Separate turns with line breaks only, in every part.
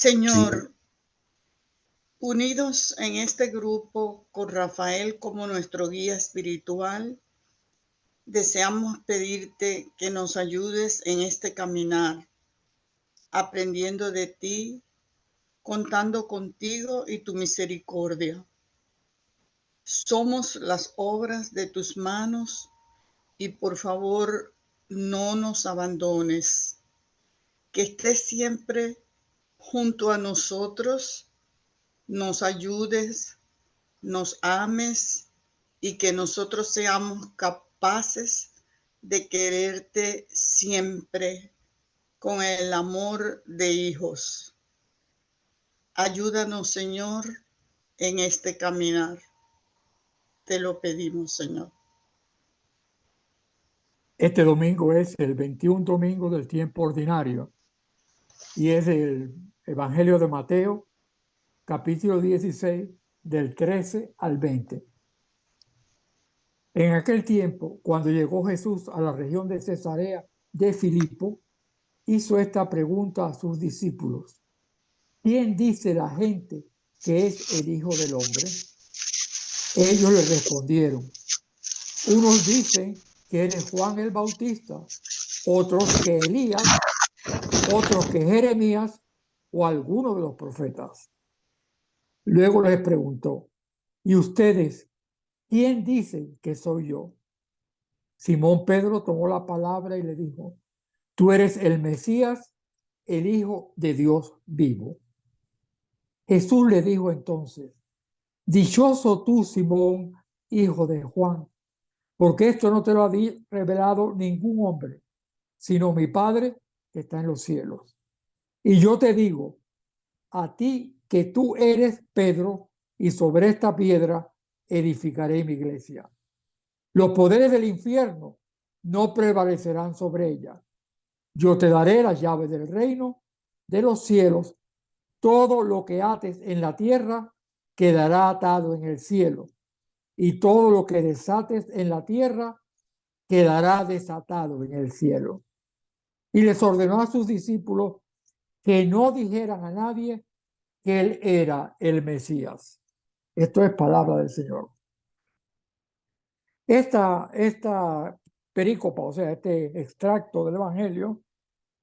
Sí.
Señor, unidos en este grupo con Rafael como nuestro guía espiritual, deseamos pedirte que nos ayudes en este caminar, aprendiendo de ti, contando contigo y tu misericordia. Somos las obras de tus manos y por favor no nos abandones, que estés siempre junto a nosotros, nos ayudes, nos ames y que nosotros seamos capaces de quererte siempre con el amor de hijos. Ayúdanos, Señor, en este caminar. Te lo pedimos, Señor.
Este domingo es el 21 domingo del tiempo ordinario y es el Evangelio de Mateo, capítulo 16, del 13 al 20. En aquel tiempo, cuando llegó Jesús a la región de Cesarea de Filipo, hizo esta pregunta a sus discípulos: ¿quién dice la gente que es el Hijo del Hombre? Ellos le respondieron: unos dicen que eres Juan el Bautista, otros que Elías, otros que Jeremías o alguno de los profetas. Luego les preguntó: ¿y ustedes quién dicen que soy yo? Simón Pedro tomó la palabra y le dijo: tú eres el Mesías, el Hijo de Dios vivo. Jesús le dijo entonces: dichoso tú, Simón, hijo de Juan, porque esto no te lo ha revelado ningún hombre, sino mi Padre que está en los cielos. Y yo te digo a ti que tú eres Pedro, y sobre esta piedra edificaré mi iglesia. Los poderes del infierno no prevalecerán sobre ella. Yo te daré las llaves del reino de los cielos. Todo lo que ates en la tierra quedará atado en el cielo, y todo lo que desates en la tierra quedará desatado en el cielo. Y les ordenó a sus discípulos que no dijeran a nadie que él era el Mesías. Esto es palabra del Señor. Esta perícopa, o sea, este extracto del Evangelio,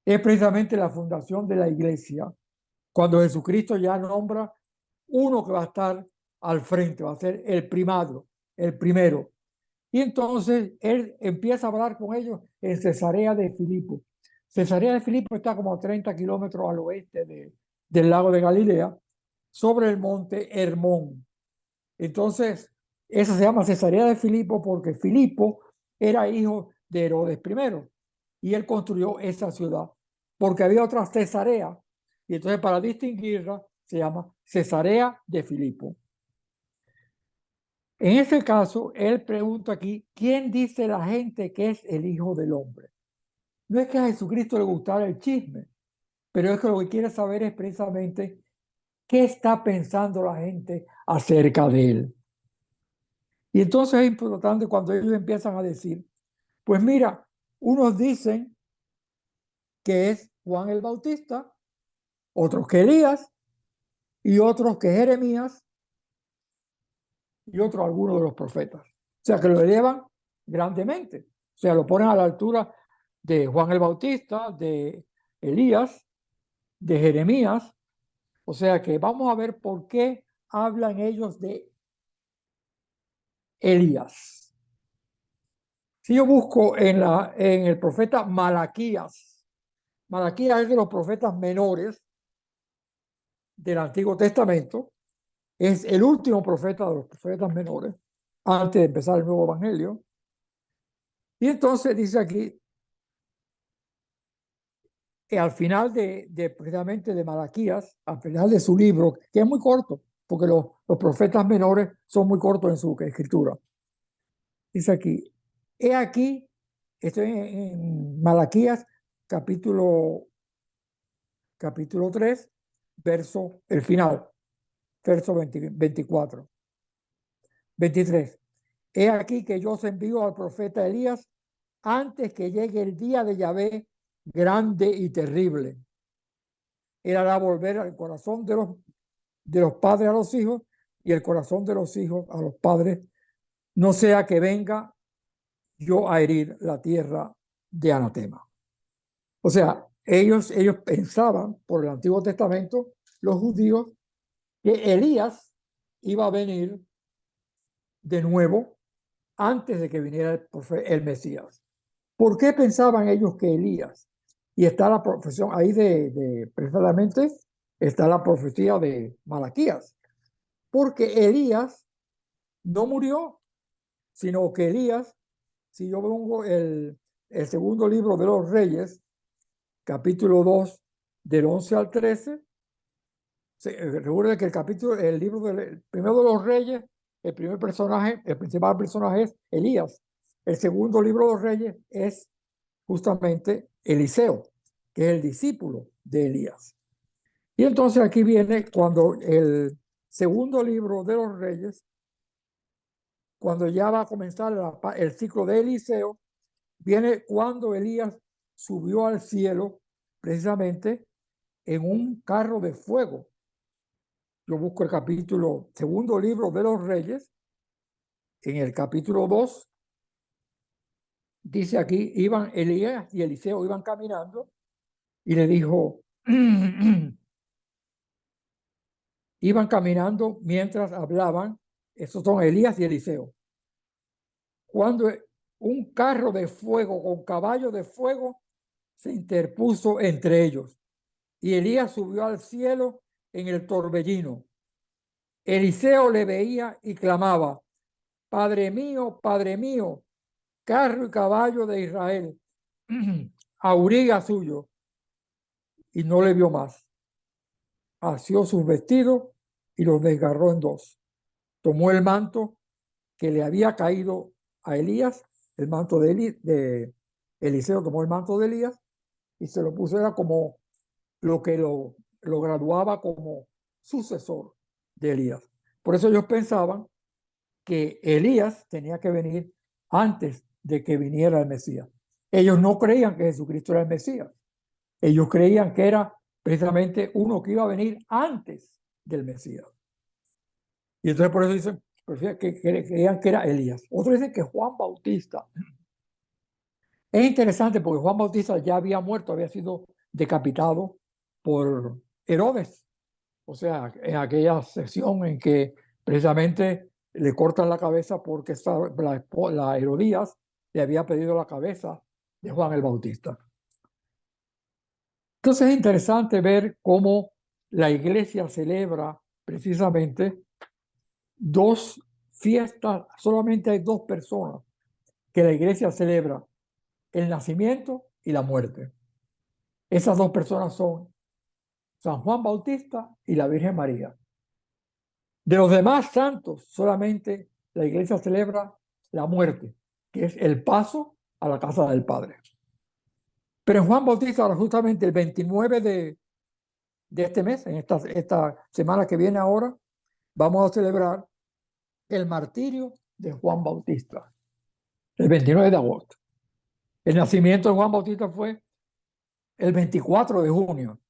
es precisamente la fundación de la iglesia, cuando Jesucristo ya nombra uno que va a estar al frente, va a ser el primado, el primero. Y entonces él empieza a hablar con ellos en Cesarea de Filipo. Cesarea de Filipo está como a 30 kilómetros al oeste del lago de Galilea, sobre el monte Hermón. Entonces, esa se llama Cesarea de Filipo porque Filipo era hijo de Herodes I y él construyó esa ciudad porque había otra Cesarea, y entonces para distinguirla se llama Cesarea de Filipo. En ese caso, él pregunta aquí: ¿quién dice la gente que es el Hijo del Hombre? No es que a Jesucristo le gustara el chisme, pero es que lo que quiere saber es precisamente qué está pensando la gente acerca de él. Y entonces es importante cuando ellos empiezan a decir: pues mira, unos dicen que es Juan el Bautista, otros que Elías, y otros que Jeremías, y otros algunos de los profetas. O sea, que lo elevan grandemente. O sea, lo ponen a la altura de Juan el Bautista, de Elías, de Jeremías. O sea que vamos a ver por qué hablan ellos de Elías. Si yo busco en el profeta Malaquías, Malaquías es de los profetas menores del Antiguo Testamento, es el último profeta de los profetas menores, antes de empezar el nuevo evangelio. Y entonces dice aquí, que al final precisamente de Malaquías, al final de su libro, que es muy corto, porque los profetas menores son muy cortos en su escritura. Dice aquí: he aquí, estoy en Malaquías, capítulo 3, el final, verso 24. 23. He aquí que yo os envío al profeta Elías antes que llegue el día de Yahvé grande y terrible. era volver al corazón de los padres a los hijos y el corazón de los hijos a los padres, no sea que venga yo a herir la tierra de anatema. O sea, ellos pensaban por el Antiguo Testamento, los judíos, que Elías iba a venir de nuevo antes de que viniera el Mesías. ¿Por qué pensaban ellos que Elías? Y está la profesión ahí precisamente, está la profecía de Malaquías. Porque Elías no murió, sino que Elías, si yo pongo el segundo libro de los Reyes, capítulo 2, del 11 al 13, recuerden que el libro del primero de los Reyes, el primer personaje, el principal personaje es Elías. El segundo libro de los Reyes es justamente Eliseo, que es el discípulo de Elías. Y entonces aquí viene cuando el segundo libro de los Reyes, cuando ya va a comenzar el ciclo de Eliseo, viene cuando Elías subió al cielo precisamente en un carro de fuego. Yo busco el capítulo, segundo libro de los Reyes, en el capítulo 2, dice aquí, iban Elías y Eliseo iban caminando y le dijo, iban caminando mientras hablaban, esos son Elías y Eliseo. Cuando un carro de fuego con caballo de fuego se interpuso entre ellos y Elías subió al cielo en el torbellino. Eliseo le veía y clamaba, Padre mío, carro y caballo de Israel, auriga suyo, y no le vio más. Asió sus vestidos y los desgarró en dos. Tomó el manto que le había caído a Elías, el manto de Eliseo tomó el manto de Elías y se lo puso, era como lo que lo graduaba como sucesor de Elías. Por eso ellos pensaban que Elías tenía que venir antes de que viniera el Mesías. Ellos no creían que Jesucristo era el Mesías. Ellos creían que era precisamente uno que iba a venir antes del Mesías. Y entonces por eso dicen que creían que era Elías. Otros dicen que Juan Bautista. Es interesante porque Juan Bautista ya había muerto, había sido decapitado por Herodes. O sea, en aquella sesión en que precisamente le cortan la cabeza porque la Herodías le había pedido la cabeza de Juan el Bautista. Entonces es interesante ver cómo la iglesia celebra precisamente dos fiestas, solamente hay dos personas que la iglesia celebra, el nacimiento y la muerte. Esas dos personas son San Juan Bautista y la Virgen María. De los demás santos, solamente la iglesia celebra la muerte, que es el paso a la casa del Padre. Pero en Juan Bautista, justamente el 29 de este mes, en esta semana que viene ahora, vamos a celebrar el martirio de Juan Bautista, el 29 de agosto. El nacimiento de Juan Bautista fue el 24 de junio.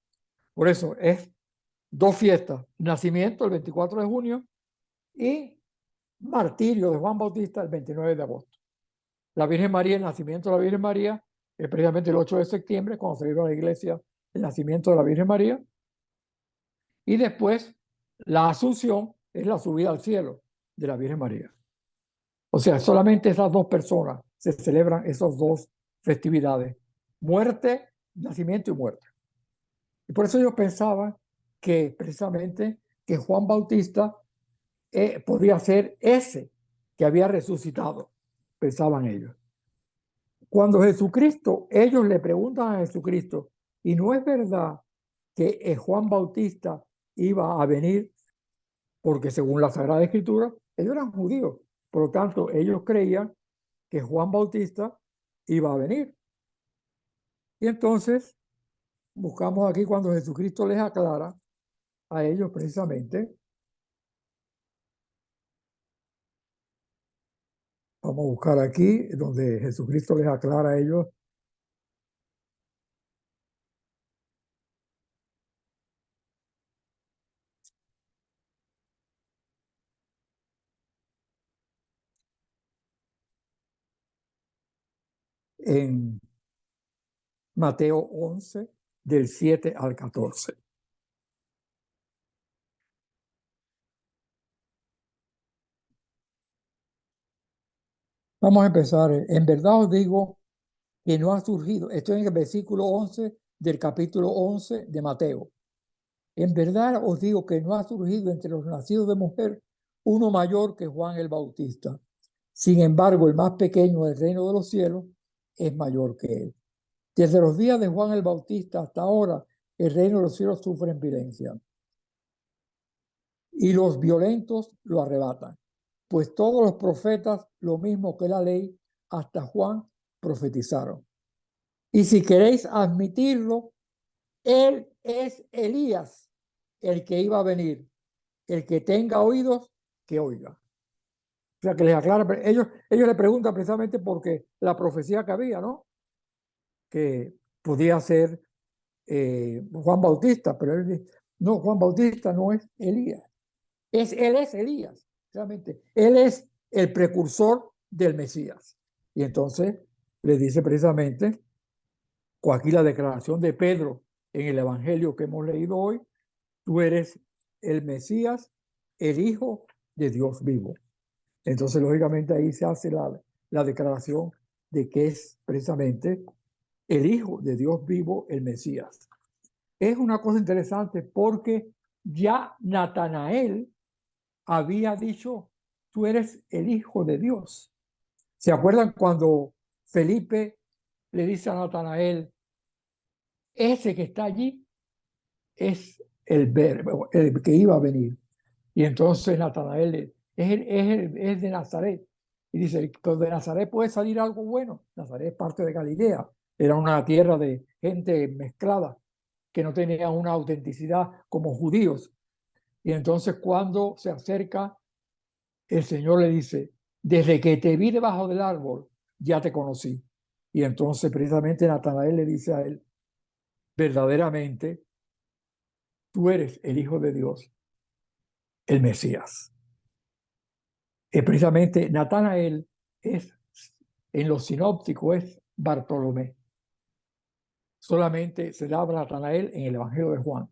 Por eso es dos fiestas, nacimiento el 24 de junio y martirio de Juan Bautista el 29 de agosto. La Virgen María, el nacimiento de la Virgen María, es precisamente el 8 de septiembre, cuando celebra la iglesia el nacimiento de la Virgen María. Y después, la Asunción es la subida al cielo de la Virgen María. O sea, solamente esas dos personas se celebran esas dos festividades, muerte, nacimiento y muerte. Y por eso yo pensaba que precisamente que Juan Bautista podría ser ese que había resucitado, pensaban ellos. Cuando Jesucristo, ellos le preguntan a Jesucristo, y no es verdad que Juan Bautista iba a venir, porque según la Sagrada Escritura, ellos eran judíos, por lo tanto, ellos creían que Juan Bautista iba a venir. Y entonces, buscamos aquí cuando Jesucristo les aclara a ellos precisamente. Vamos a buscar aquí donde Jesucristo les aclara a ellos. en Mateo 11, del 7 al 14. Vamos a empezar. En verdad os digo que no ha surgido, estoy en el versículo 11 del capítulo 11 de Mateo. En verdad os digo que no ha surgido entre los nacidos de mujer uno mayor que Juan el Bautista. Sin embargo, el más pequeño del reino de los cielos es mayor que él. Desde los días de Juan el Bautista hasta ahora, el reino de los cielos sufre violencia y los violentos lo arrebatan. Pues todos los profetas, lo mismo que la ley, hasta Juan, profetizaron. Y si queréis admitirlo, él es Elías, el que iba a venir. El que tenga oídos, que oiga. O sea, que les aclara. Ellos le preguntan precisamente porque la profecía que había, ¿no? Que podía ser Juan Bautista, pero él dice, no, Juan Bautista no es Elías. Él es Elías, realmente. Él es el precursor del Mesías. Y entonces le dice precisamente, con aquí la declaración de Pedro en el Evangelio que hemos leído hoy, tú eres el Mesías, el Hijo de Dios vivo. Entonces, lógicamente, ahí se hace la declaración de que es precisamente el Hijo de Dios vivo, el Mesías. Es una cosa interesante porque ya Natanael había dicho, tú eres el Hijo de Dios. ¿Se acuerdan cuando Felipe le dice a Natanael, ese que está allí es el verbo, el que iba a venir? Y entonces Natanael es de Nazaret. Y dice, pero de Nazaret puede salir algo bueno. Nazaret es parte de Galilea. Era una tierra de gente mezclada que no tenía una autenticidad como judíos. Y entonces cuando se acerca, el Señor le dice, desde que te vi debajo del árbol, ya te conocí. Y entonces precisamente Natanael le dice a él, verdaderamente, tú eres el Hijo de Dios, el Mesías. Precisamente Natanael es, en los sinópticos, es Bartolomé. Solamente se da Natanael en el Evangelio de Juan.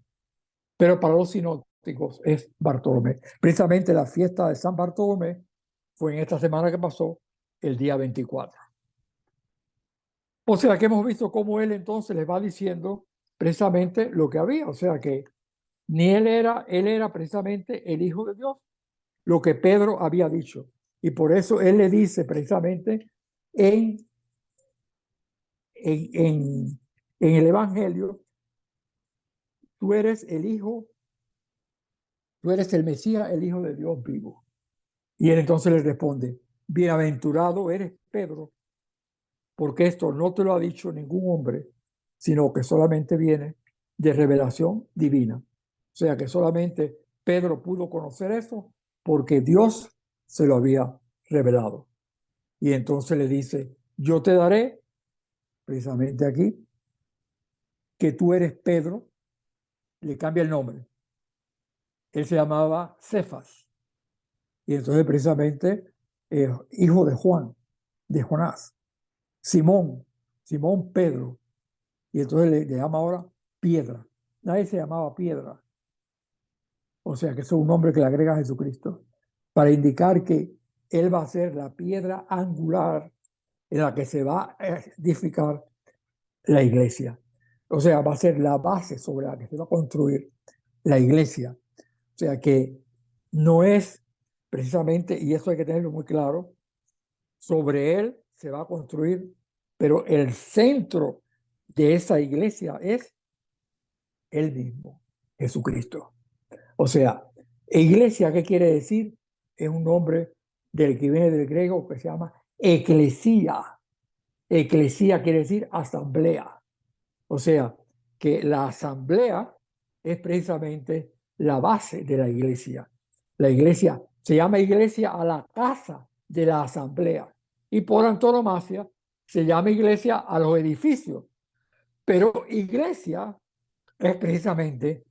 Pero para los sinópticos es Bartolomé. Precisamente la fiesta de San Bartolomé fue en esta semana que pasó, el día 24. O sea que hemos visto cómo él entonces les va diciendo precisamente lo que había. O sea que ni él era precisamente el Hijo de Dios, lo que Pedro había dicho. Y por eso él le dice precisamente en el Evangelio, tú eres el Hijo, tú eres el Mesías, el Hijo de Dios vivo. Y él entonces le responde, bienaventurado eres Pedro, porque esto no te lo ha dicho ningún hombre, sino que solamente viene de revelación divina. O sea que solamente Pedro pudo conocer eso porque Dios se lo había revelado. Y entonces le dice, yo te daré, precisamente aquí, que tú eres Pedro, le cambia el nombre. Él se llamaba Cefas. Y entonces precisamente hijo de Juan, de Jonás. Simón Pedro. Y entonces le llama ahora Piedra. Nadie se llamaba Piedra. O sea que eso es un nombre que le agrega a Jesucristo para indicar que Él va a ser la piedra angular en la que se va a edificar la iglesia. O sea, va a ser la base sobre la que se va a construir la iglesia. O sea que no es precisamente, y eso hay que tenerlo muy claro, sobre él se va a construir, pero el centro de esa iglesia es él mismo, Jesucristo. O sea, iglesia, ¿qué quiere decir? Es un nombre del que viene del griego que se llama eclesía. Eclesía quiere decir asamblea. O sea, que la asamblea es precisamente la base de la iglesia. La iglesia se llama iglesia a la casa de la asamblea y por antonomasia se llama iglesia a los edificios. Pero iglesia es precisamente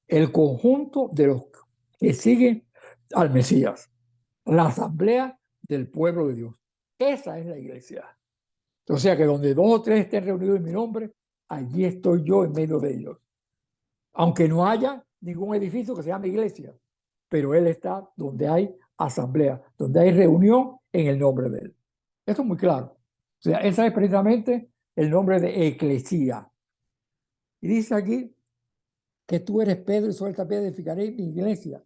el conjunto de los que siguen al Mesías, la asamblea del pueblo de Dios. Esa es la iglesia. O sea que donde dos o tres estén reunidos en mi nombre, allí estoy yo en medio de ellos. Aunque no haya ningún edificio que se llame iglesia, pero Él está donde hay asamblea, donde hay reunión en el nombre de Él. Esto es muy claro. O sea, ese es precisamente el nombre de eclesía. Y dice aquí que tú eres Pedro y sobre esta piedra edificaré mi iglesia.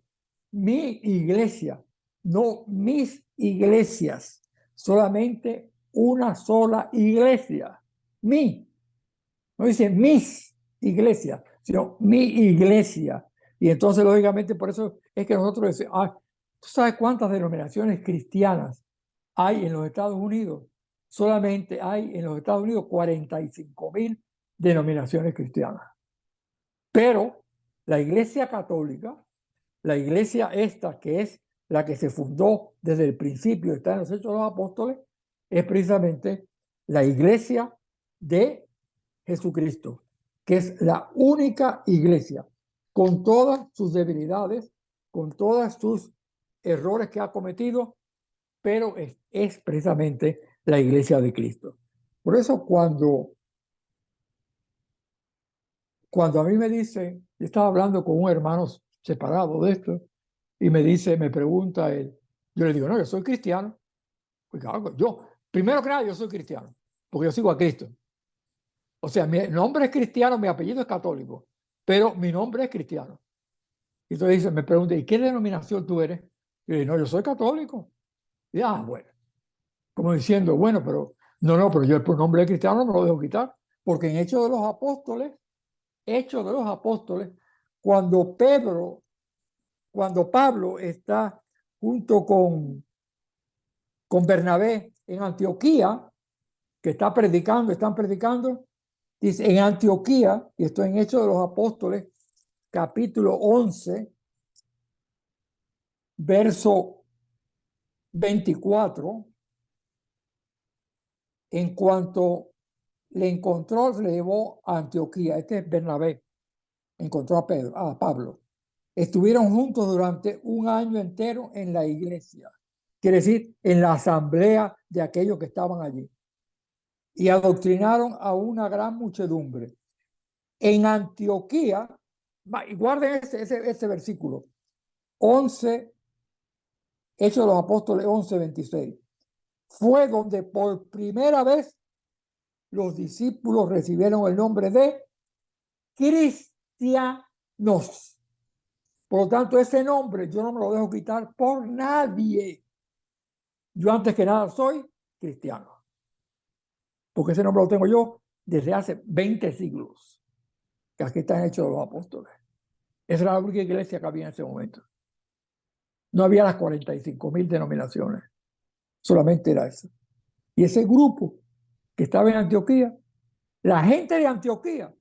Mi iglesia, no mis iglesias, solamente una sola iglesia. No dice mis iglesias, sino mi iglesia. Y entonces, lógicamente, por eso es que nosotros decimos, ¿tú sabes cuántas denominaciones cristianas hay en los Estados Unidos? Solamente hay en los Estados Unidos 45,000 denominaciones cristianas. Pero la Iglesia Católica, la iglesia esta, que es la que se fundó desde el principio, está en los Hechos de los Apóstoles, es precisamente la iglesia de Jesucristo, que es la única iglesia, con todas sus debilidades, con todos sus errores que ha cometido, pero es precisamente la iglesia de Cristo. Por eso cuando a mí me dicen, yo estaba hablando con un hermano separado de esto, y me pregunta él, yo le digo, no, yo soy cristiano. Pues claro, primero que nada, yo soy cristiano, porque yo sigo a Cristo. O sea, mi nombre es cristiano, mi apellido es católico, pero mi nombre es cristiano. Y entonces me pregunta, ¿y qué denominación tú eres? Y le digo, no, yo soy católico. Y bueno, como diciendo, bueno, pero pero yo el nombre de cristiano no me lo dejo quitar, porque en Hechos de los Apóstoles, cuando Pablo está junto con Bernabé en Antioquía, que están predicando, dice, en Antioquía, y esto en Hechos de los Apóstoles, capítulo 11, verso 24, en cuanto le encontró, le llevó a Antioquía. Este es Bernabé, encontró a Pablo. Estuvieron juntos durante un año entero en la iglesia, quiere decir, en la asamblea de aquellos que estaban allí. Y adoctrinaron a una gran muchedumbre. En Antioquía, y guarden ese versículo, 11, Hechos de los Apóstoles 11:26, fue donde por primera vez los discípulos recibieron el nombre de cristianos. Por lo tanto, ese nombre yo no me lo dejo quitar por nadie. Yo antes que nada soy cristiano, porque ese nombre lo tengo yo desde hace 20 siglos, que aquí están Hechos de los Apóstoles. Esa era la única iglesia que había en ese momento. No había las 45,000 denominaciones, solamente era eso. Y ese grupo que estaba en Antioquía, la gente de Antioquía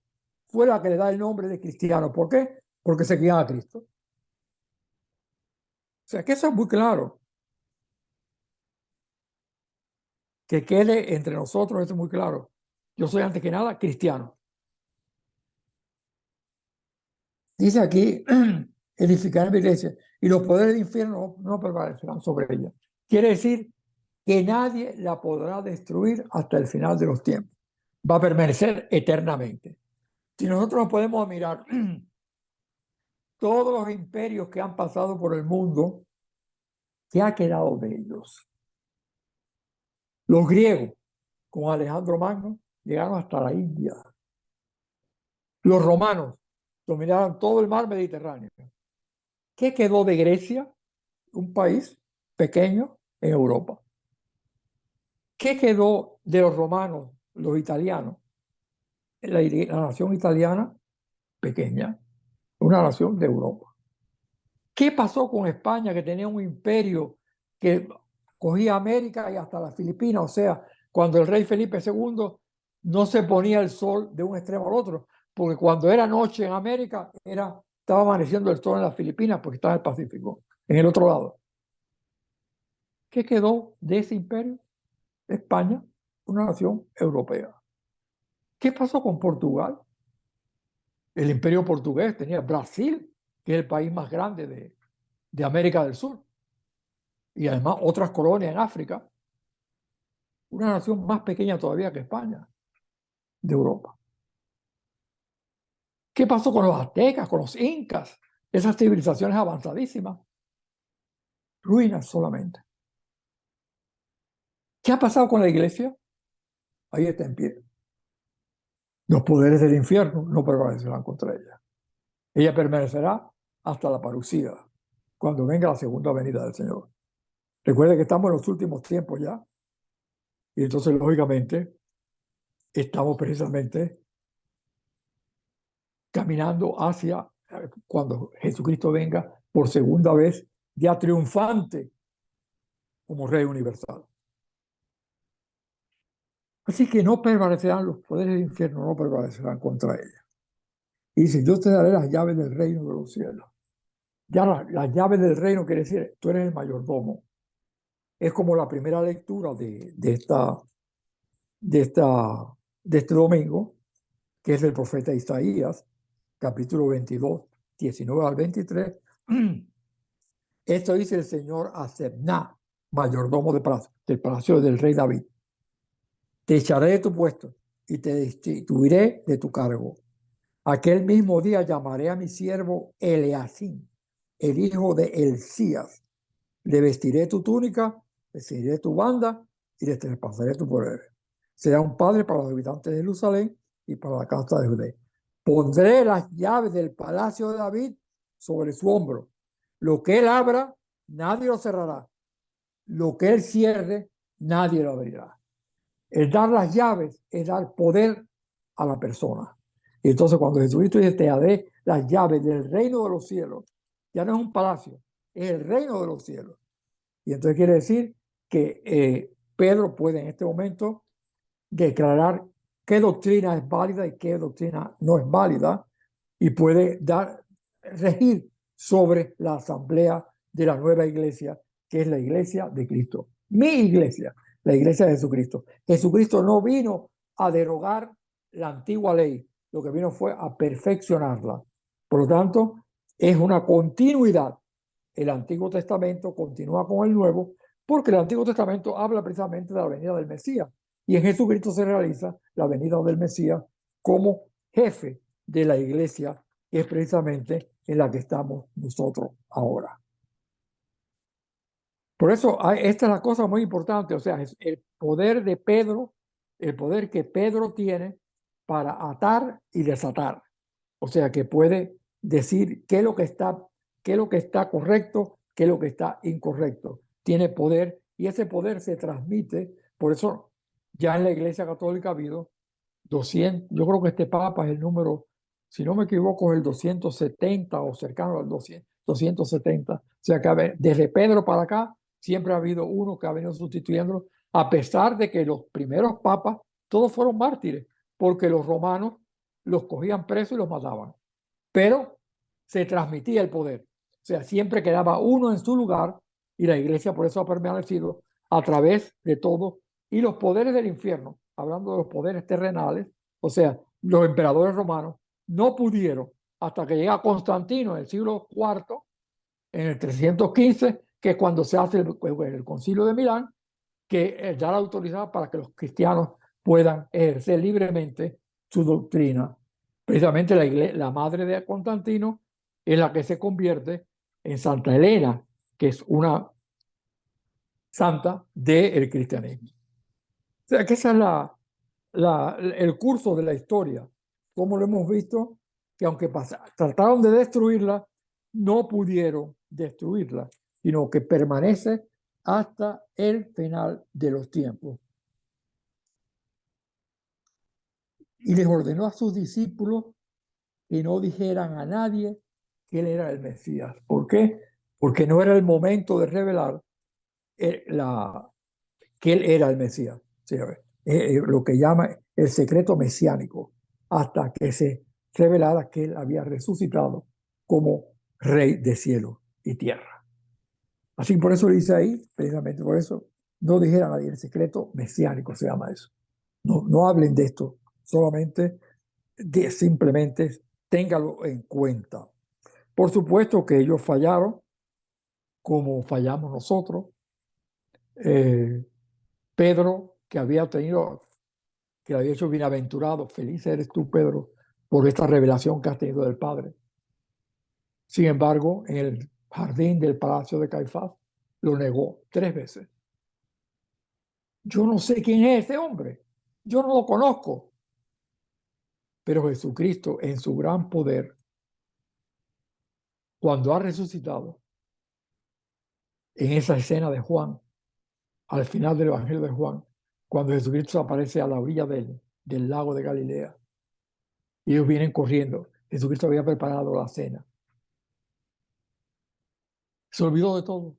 fue la que le da el nombre de cristiano. ¿Por qué? Porque seguían a Cristo. O sea, que eso es muy claro. Que quede entre nosotros, eso es muy claro. Yo soy antes que nada cristiano. Dice aquí, edificar mi iglesia y los poderes del infierno no prevalecerán sobre ella. Quiere decir que nadie la podrá destruir hasta el final de los tiempos. Va a permanecer eternamente. Si nosotros nos podemos mirar todos los imperios que han pasado por el mundo, ¿qué ha quedado de ellos? Los griegos, con Alejandro Magno, llegaron hasta la India. Los romanos dominaron todo el mar Mediterráneo. ¿Qué quedó de Grecia? Un país pequeño en Europa. ¿Qué quedó de los romanos, los italianos? La nación italiana, pequeña, una nación de Europa. ¿Qué pasó con España, que tenía un imperio que cogía América y hasta las Filipinas? O sea, cuando el rey Felipe II no se ponía el sol de un extremo al otro, porque cuando era noche en América estaba amaneciendo el sol en las Filipinas porque estaba en el Pacífico, en el otro lado. ¿Qué quedó de ese imperio? España, una nación europea. ¿Qué pasó con Portugal? El imperio portugués tenía Brasil, que es el país más grande de América del Sur, y además otras colonias en África. una nación más pequeña todavía que España, de Europa. ¿Qué pasó con los aztecas, con los incas? Esas civilizaciones avanzadísimas. Ruinas solamente. ¿Qué ha pasado con la iglesia? Ahí está en pie. Los poderes del infierno no prevalecerán contra ella. Ella permanecerá hasta la parucía, cuando venga la segunda venida del Señor. Recuerde que estamos en los últimos tiempos ya, y entonces, lógicamente, estamos precisamente caminando hacia cuando Jesucristo venga por segunda vez, ya triunfante como Rey universal. Así que no prevalecerán los poderes del infierno, no prevalecerán contra ella. Y dice, yo te daré las llaves del reino de los cielos. Ya las llaves del reino quiere decir, tú eres el mayordomo. Es como la primera lectura de este domingo, que es del profeta Isaías, capítulo 22, 19 al 23. Esto dice el Señor a Sebna, mayordomo del palacio del rey David. Te echaré de tu puesto y te destituiré de tu cargo. Aquel mismo día llamaré a mi siervo Eleazim, el hijo de Elcías. Le vestiré tu túnica, le ceñiré tu banda y le traspasaré tu poder. Será un padre para los habitantes de Jerusalén y para la casa de Judá. Pondré las llaves del palacio de David sobre su hombro. Lo que él abra, nadie lo cerrará. Lo que él cierre, nadie lo abrirá. El dar las llaves es dar poder a la persona. Y entonces cuando Jesucristo dice, te daré las llaves del reino de los cielos, ya no es un palacio, es el reino de los cielos. Y entonces quiere decir que Pedro puede en este momento declarar qué doctrina es válida y qué doctrina no es válida, y puede regir sobre la asamblea de la nueva iglesia, que es la iglesia de Cristo. Mi iglesia, la iglesia de Jesucristo. Jesucristo no vino a derogar la antigua ley, lo que vino fue a perfeccionarla. Por lo tanto, es una continuidad. El Antiguo Testamento continúa con el Nuevo, porque el Antiguo Testamento habla precisamente de la venida del Mesías. Y en Jesucristo se realiza la venida del Mesías como jefe de la iglesia, que es precisamente en la que estamos nosotros ahora. Por eso, esta es la cosa muy importante, o sea, es el poder de Pedro, el poder que Pedro tiene para atar y desatar. O sea, que puede decir qué es lo que está correcto, qué es lo que está incorrecto. Tiene poder y ese poder se transmite. Por eso, ya en la Iglesia Católica ha habido 200, yo creo que este Papa es el número, si no me equivoco, es el 270 o cercano al 270. O sea que desde Pedro para acá siempre ha habido uno que ha venido sustituyéndolo, a pesar de que los primeros papas todos fueron mártires, porque los romanos los cogían presos y los mataban. Pero se transmitía el poder. O sea, siempre quedaba uno en su lugar y la iglesia por eso ha permanecido a través de todo. Y los poderes del infierno, hablando de los poderes terrenales, o sea, los emperadores romanos, no pudieron hasta que llega Constantino en el siglo IV, en el 315, que es cuando se hace el concilio de Milán, que da la autoridad para que los cristianos puedan ejercer libremente su doctrina. Precisamente la madre de Constantino es la que se convierte en Santa Elena, que es una santa del cristianismo. O sea, que ese es el curso de la historia. Como lo hemos visto, que aunque trataron de destruirla, no pudieron destruirla, sino que permanece hasta el final de los tiempos. Y les ordenó a sus discípulos que no dijeran a nadie que él era el Mesías. ¿Por qué? Porque no era el momento de revelar que él era el Mesías. ¿Sí? Lo que llama el secreto mesiánico, hasta que se revelara que él había resucitado como rey de cielo y tierra. Así que por eso dice ahí, precisamente por eso, no dijeran a nadie, el secreto mesiánico se llama eso. No hablen de esto, solamente simplemente téngalo en cuenta. Por supuesto que ellos fallaron, como fallamos nosotros. Pedro que había tenido, que le había hecho bienaventurado, feliz eres tú, Pedro, por esta revelación que has tenido del Padre. Sin embargo, en el jardín del palacio de Caifás, lo negó 3 veces. Yo no sé quién es ese hombre, yo no lo conozco. Pero Jesucristo, en su gran poder, cuando ha resucitado, en esa escena de Juan, al final del Evangelio de Juan, cuando Jesucristo aparece a la orilla del lago de Galilea, y ellos vienen corriendo, Jesucristo había preparado la cena. Se olvidó de todo.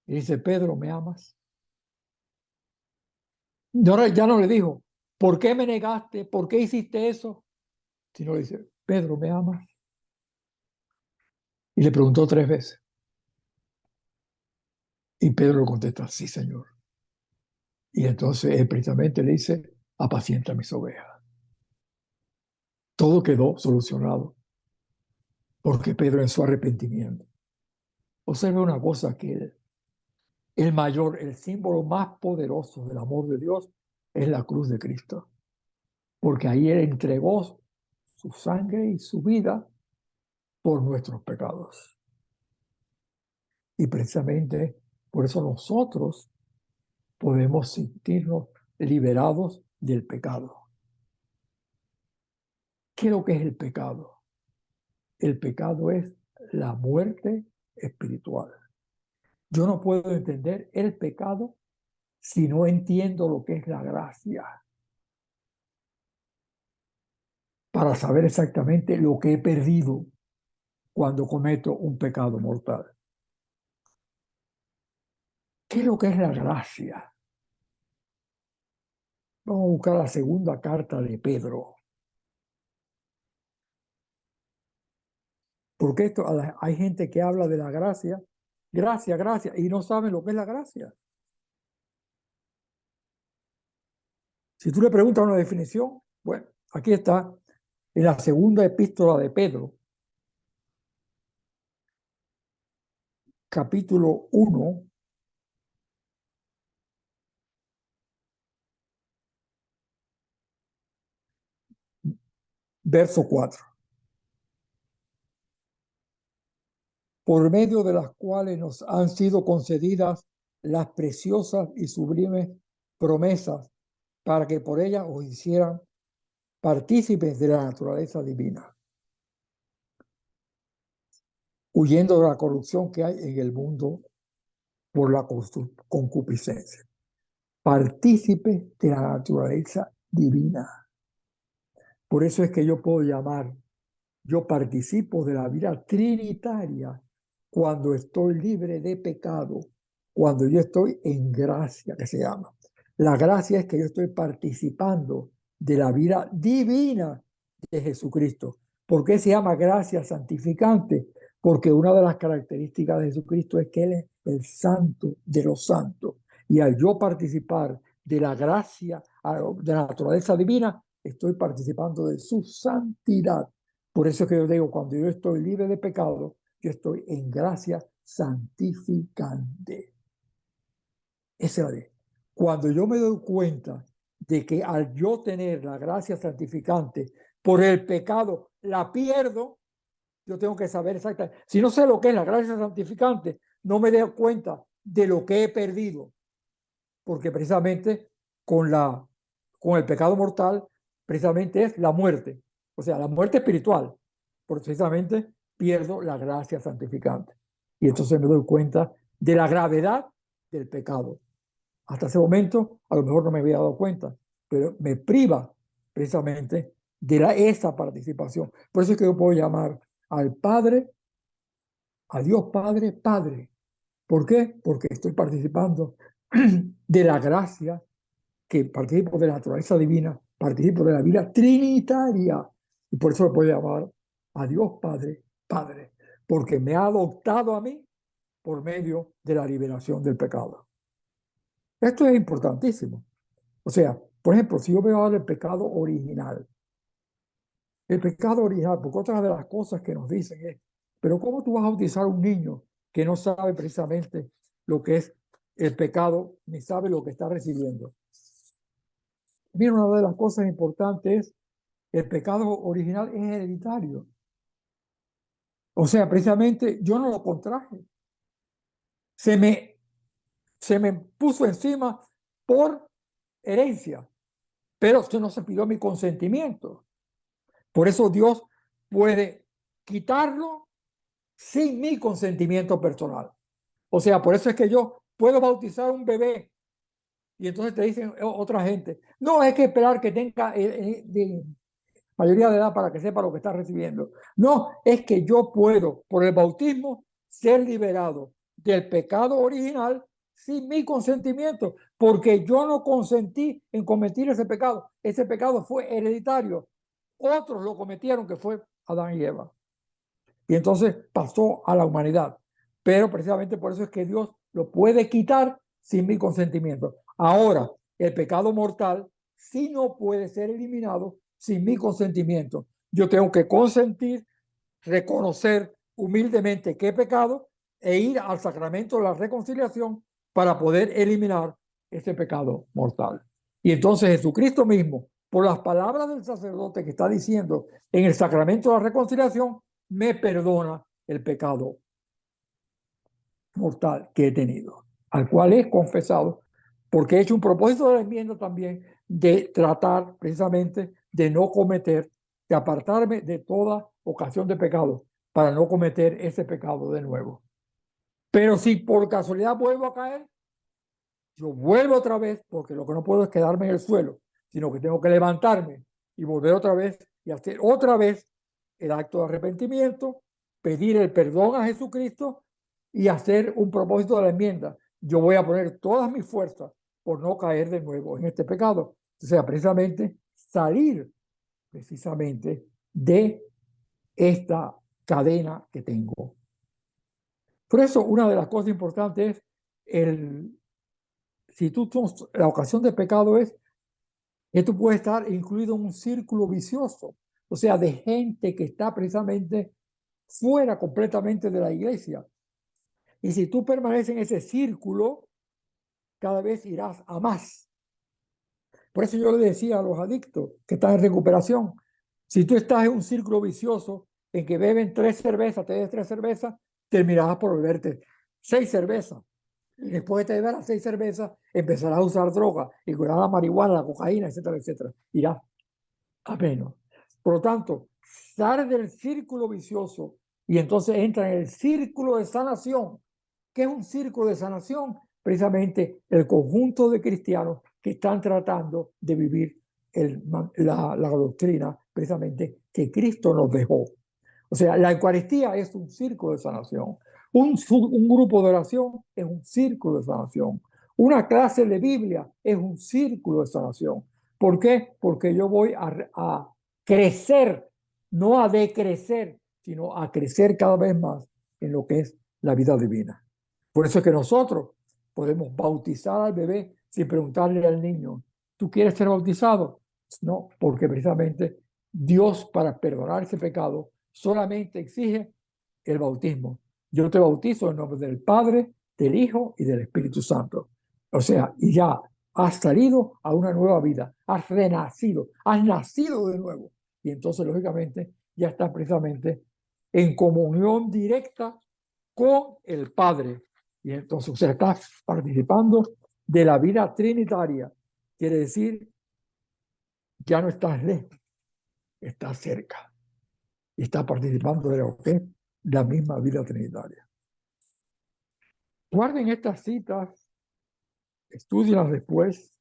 Y dice, Pedro, ¿me amas? Ya no le dijo, ¿por qué me negaste? ¿Por qué hiciste eso? Sino le dice, Pedro, ¿me amas? Y le preguntó 3 veces. Y Pedro le contesta, sí, Señor. Y entonces él precisamente le dice, apacienta mis ovejas. Todo quedó solucionado porque Pedro en su arrepentimiento. Observe una cosa, que el símbolo más poderoso del amor de Dios es la cruz de Cristo. Porque ahí Él entregó su sangre y su vida por nuestros pecados. Y precisamente por eso nosotros podemos sentirnos liberados del pecado. ¿Qué es lo que es el pecado? El pecado es la muerte espiritual. Yo no puedo entender el pecado si no entiendo lo que es la gracia, para saber exactamente lo que he perdido cuando cometo un pecado mortal. ¿Qué es lo que es la gracia? Vamos a buscar la segunda carta de Pedro. Porque hay gente que habla de la gracia, gracia, y no saben lo que es la gracia. Si tú le preguntas una definición, bueno, aquí está, en la segunda epístola de Pedro, capítulo 1, verso 4. Por medio de las cuales nos han sido concedidas las preciosas y sublimes promesas, para que por ellas os hicieran partícipes de la naturaleza divina, huyendo de la corrupción que hay en el mundo por la concupiscencia. Partícipes de la naturaleza divina. Por eso es que yo participo de la vida trinitaria cuando estoy libre de pecado, cuando yo estoy en gracia, que se llama. La gracia es que yo estoy participando de la vida divina de Jesucristo. ¿Por qué se llama gracia santificante? Porque una de las características de Jesucristo es que Él es el santo de los santos. Y al yo participar de la gracia, de la naturaleza divina, estoy participando de su santidad. Por eso es que yo digo, cuando yo estoy libre de pecado, yo estoy en gracia santificante. Esa es. Cuando yo me doy cuenta de que al yo tener la gracia santificante por el pecado la pierdo, yo tengo que saber exactamente. Si no sé lo que es la gracia santificante, no me doy cuenta de lo que he perdido. Porque precisamente con el pecado mortal, precisamente es la muerte. O sea, la muerte espiritual. Precisamente pierdo la gracia santificante. Y entonces me doy cuenta de la gravedad del pecado. Hasta ese momento, a lo mejor no me había dado cuenta, pero me priva precisamente de esa participación. Por eso es que yo puedo llamar al Padre, a Dios Padre, Padre. ¿Por qué? Porque estoy participando de la gracia, que participo de la naturaleza divina, participo de la vida trinitaria. Y por eso lo puedo llamar a Dios Padre, Padre, porque me ha adoptado a mí por medio de la liberación del pecado. Esto es importantísimo. O sea, por ejemplo, si yo veo ahora el pecado original, porque otra de las cosas que nos dicen es, pero ¿cómo tú vas a bautizar a un niño que no sabe precisamente lo que es el pecado ni sabe lo que está recibiendo. Mira, una de las cosas importantes es el pecado original es hereditario. O sea, precisamente yo no lo contraje. Se me puso encima por herencia, pero esto no se pidió mi consentimiento. Por eso Dios puede quitarlo sin mi consentimiento personal. O sea, por eso es que yo puedo bautizar a un bebé y entonces te dicen otra gente, no, hay que esperar que tenga de mayoría de edad para que sepa lo que está recibiendo. No, es que yo puedo, por el bautismo, ser liberado del pecado original sin mi consentimiento, porque yo no consentí en cometer ese pecado. Ese pecado fue hereditario. Otros lo cometieron, que fue Adán y Eva. Y entonces pasó a la humanidad. Pero precisamente por eso es que Dios lo puede quitar sin mi consentimiento. Ahora, el pecado mortal sí no puede ser eliminado sin mi consentimiento. Yo tengo que consentir, reconocer humildemente que he pecado e ir al sacramento de la reconciliación para poder eliminar ese pecado mortal. Y entonces Jesucristo mismo, por las palabras del sacerdote que está diciendo en el sacramento de la reconciliación, me perdona el pecado mortal que he tenido, al cual he confesado, porque he hecho un propósito de la enmienda también de tratar precisamente de no cometer, de apartarme de toda ocasión de pecado para no cometer ese pecado de nuevo. Pero si por casualidad vuelvo a caer, yo vuelvo otra vez, porque lo que no puedo es quedarme en el suelo, sino que tengo que levantarme y volver otra vez y hacer otra vez el acto de arrepentimiento, pedir el perdón a Jesucristo y hacer un propósito de la enmienda. Yo voy a poner todas mis fuerzas por no caer de nuevo en este pecado. O sea, precisamente salir precisamente de esta cadena que tengo. Por eso, una de las cosas importantes es si la ocasión de pecado es que tú puedes estar incluido en un círculo vicioso, o sea, de gente que está precisamente fuera completamente de la iglesia. Y si tú permaneces en ese círculo, cada vez irás a más. Por eso yo le decía a los adictos que están en recuperación, si tú estás en un círculo vicioso en que beben 3 cervezas, te bebes 3 cervezas, terminarás por beberte 6 cervezas. Y después de beber las 6 cervezas, empezarás a usar droga, incluirá la marihuana, la cocaína, etcétera, etcétera. Irás a menos. Por lo tanto, sale del círculo vicioso y entonces entra en el círculo de sanación. ¿Qué es un círculo de sanación? Precisamente el conjunto de cristianos que están tratando de vivir la doctrina precisamente que Cristo nos dejó. O sea, la Eucaristía es un círculo de sanación. Un grupo de oración es un círculo de sanación. Una clase de Biblia es un círculo de sanación. ¿Por qué? Porque yo voy a crecer, no a decrecer, sino a crecer cada vez más en lo que es la vida divina. Por eso es que nosotros podemos bautizar al bebé sin preguntarle al niño, ¿tú quieres ser bautizado? No, porque precisamente Dios, para perdonar ese pecado, solamente exige el bautismo. Yo te bautizo en nombre del Padre, del Hijo y del Espíritu Santo. O sea, y ya has salido a una nueva vida, has renacido, has nacido de nuevo. Y entonces, lógicamente, ya estás precisamente en comunión directa con el Padre. Y entonces, o sea, estás participando de la vida trinitaria. Quiere decir, ya no estás lejos, estás cerca. Y estás participando de lo que es la misma vida trinitaria. Guarden estas citas, estudienlas después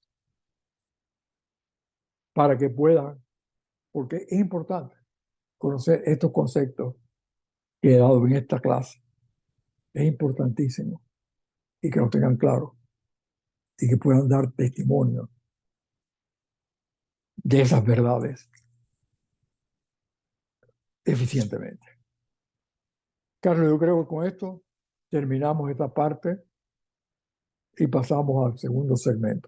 para que puedan, porque es importante conocer estos conceptos que he dado en esta clase. Es importantísimo y que lo tengan claro y que puedan dar testimonio de esas verdades eficientemente. Carlos, yo creo que con esto terminamos esta parte y pasamos al segundo segmento.